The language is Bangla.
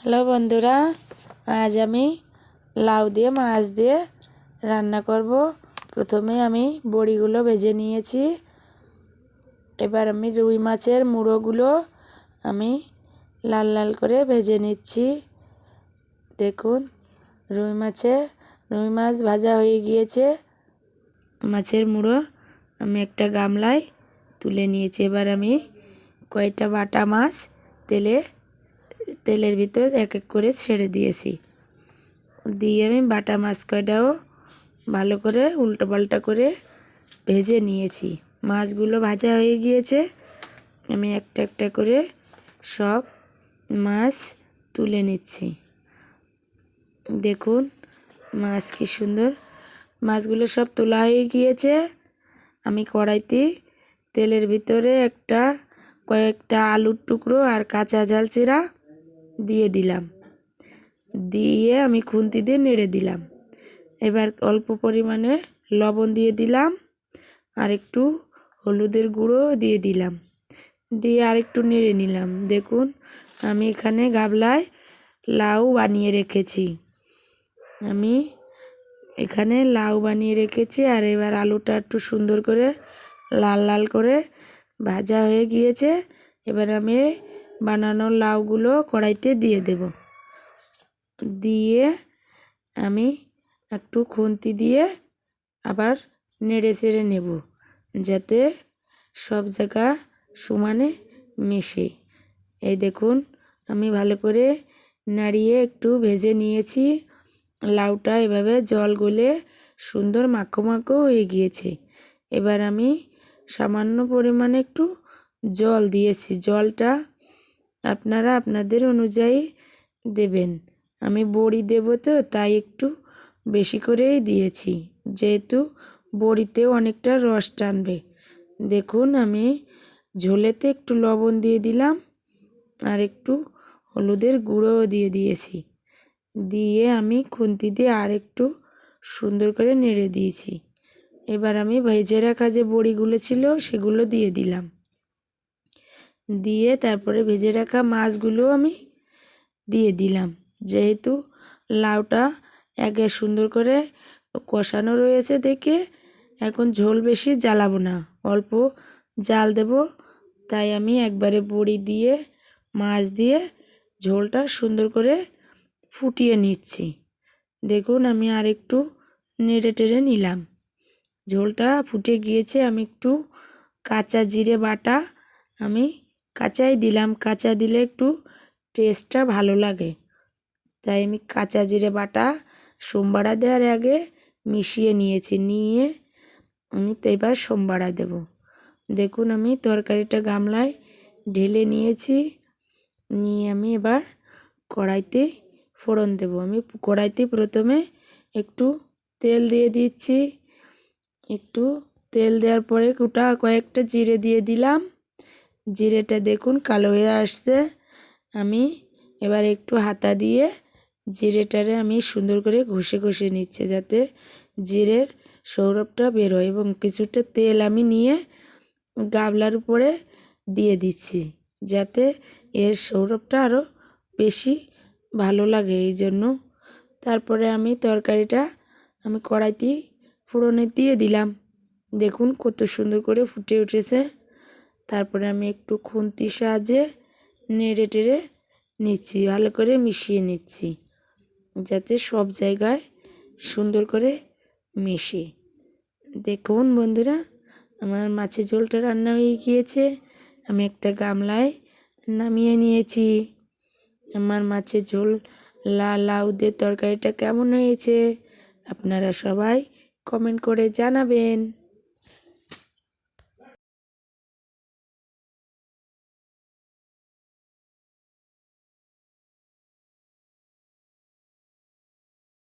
হ্যালো বন্ধুরা, আজ আমি লাউ দিয়ে মাছ দিয়ে রান্না করব। প্রথমে আমি বড়িগুলো ভেজে নিয়েছি। এবার আমি রুই মাছের মুড়োগুলো আমি লাল লাল করে ভেজে নিচ্ছি। দেখুন, রুই মাছ ভাজা হয়ে গিয়েছে। মাছের মুড়ো আমি একটা গামলায় তুলে নিয়েছি। এবার আমি কয়েকটা বাটা মাছ তেলের ভিতর এক এক করে ছেড়ে দিয়েছি। দিয়ে আমি বাটা মাছ কয়টাও ভালো করে উল্টো পাল্টা করে ভেজে নিয়েছি। মাছগুলো ভাজা হয়ে গিয়েছে। আমি একটা একটা করে সব মাছ তুলে নিচ্ছি। দেখুন মাছ কি সুন্দর, মাছগুলো সব তোলা হয়ে গিয়েছে। আমি কড়াইতে তেলের ভিতরে কয়েকটা আলুর টুকরো আর কাঁচা ঝাল চিরা দিয়ে দিলাম। দিয়ে আমি খুন্তি দিয়ে নেড়ে দিলাম। এবার অল্প পরিমাণে লবণ দিয়ে দিলাম, আর একটু হলুদের গুঁড়ো দিয়ে দিলাম। দিয়ে আর একটু নেড়ে নিলাম। দেখুন আমি এখানে গাবলায় লাউ বানিয়ে রেখেছি। আর এবার আলুটা একটু সুন্দর করে লাল লাল করে ভাজা হয়ে গিয়েছে। এবার আমি বানানো লাউগুলো কড়াইতে দিয়ে দেব। দিয়ে আমি একটু খুন্তি দিয়ে আবার নেড়ে চেড়ে নেব, যাতে সব জায়গা সমানে মেশে। এই দেখুন আমি ভালো করে নাড়িয়ে একটু ভেজে নিয়েছি। লাউটা এভাবে জল গলে সুন্দর মাখো মাখো হয়ে গিয়েছে। এবার আমি সামান্য পরিমাণে একটু জল দিয়েছি। জলটা আপনারা আপনাদের অনুযায়ী দেবেন। আমি বড়ি দেব তো, তাই একটু বেশি করেই দিয়েছি, যেহেতু বড়িতেও অনেকটা রস টানবে। দেখুন আমি ঝোলেতে একটু লবণ দিয়ে দিলাম, আর একটু হলুদের গুঁড়োও দিয়ে দিয়েছি। দিয়ে আমি খুন্তি দিয়ে আর একটু সুন্দর করে নেড়ে দিয়েছি। এবার আমি ভেজে রাখা যে বড়িগুলো ছিল সেগুলো দিয়ে দিলাম। দিয়ে তারপরে ভেজে রাখা মাছগুলো আমি দিয়ে দিলাম। যেহেতু লাউটা আগে সুন্দর করে কষানো রয়েছে দেখে এখন ঝোল বেশি জ্বালাবো না, অল্প জাল দেব। তাই আমি একবারে বড়ি দিয়ে মাছ দিয়ে ঝোলটা সুন্দর করে ফুটিয়ে নিচ্ছি। দেখুন আমি আর একটু নেড়ে টেড়ে নিলাম। ঝোলটা ফুটে গিয়েছে। আমি একটু কাঁচা জিরে বাটা আমি কাঁচাই দিলাম। কাঁচা দিলে একটু টেস্টটা ভালো লাগে, তাই আমি কাঁচা জিরে বাটা সোমবারা দেওয়ার আগে মিশিয়ে নিয়েছি। নিয়ে আমি তো এবার সোমবারা দেব। দেখুন আমি তরকারিটা গামলায় ঢেলে নিয়েছি। নিয়ে আমি এবার কড়াইতে ফোড়ন দেব। আমি কড়াইতে প্রথমে একটু তেল দিয়ে দিচ্ছি। একটু তেল দেওয়ার পরে কয়েকটা জিরে দিয়ে দিলাম। জিরেটা দেখুন কালো হয়ে আসছে। আমি এবার একটু হাতা দিয়ে জিরেটারে আমি সুন্দর করে ঘষে ঘষে নিচ্ছি, যাতে জিরের সৌরভটা বেরোয়। এবং কিছুটা তেল আমি নিয়ে গাবলার উপরে দিয়ে দিচ্ছি, যাতে এর সৌরভটা আরও বেশি ভালো লাগে এই জন্য। তারপরে আমি তরকারিটা আমি কড়াইতে ফোড়নে দিয়ে দিলাম। দেখুন কত সুন্দর করে ফুটে উঠেছে। তারপরে আমি একটু খুন্তির সাহায্যে নেড়ে টেড়ে নিচ্ছি, ভালো করে মিশিয়ে নিচ্ছি, যাতে সব জায়গায় সুন্দর করে মেশে। দেখুন বন্ধুরা আমার মাছের ঝোলটা রান্না হয়ে গিয়েছে। আমি একটা গামলায় নামিয়ে নিয়েছি। আমার মাছের ঝোল লাউ দিয়ে তরকারিটা কেমন হয়েছে আপনারা সবাই কমেন্ট করে জানাবেন।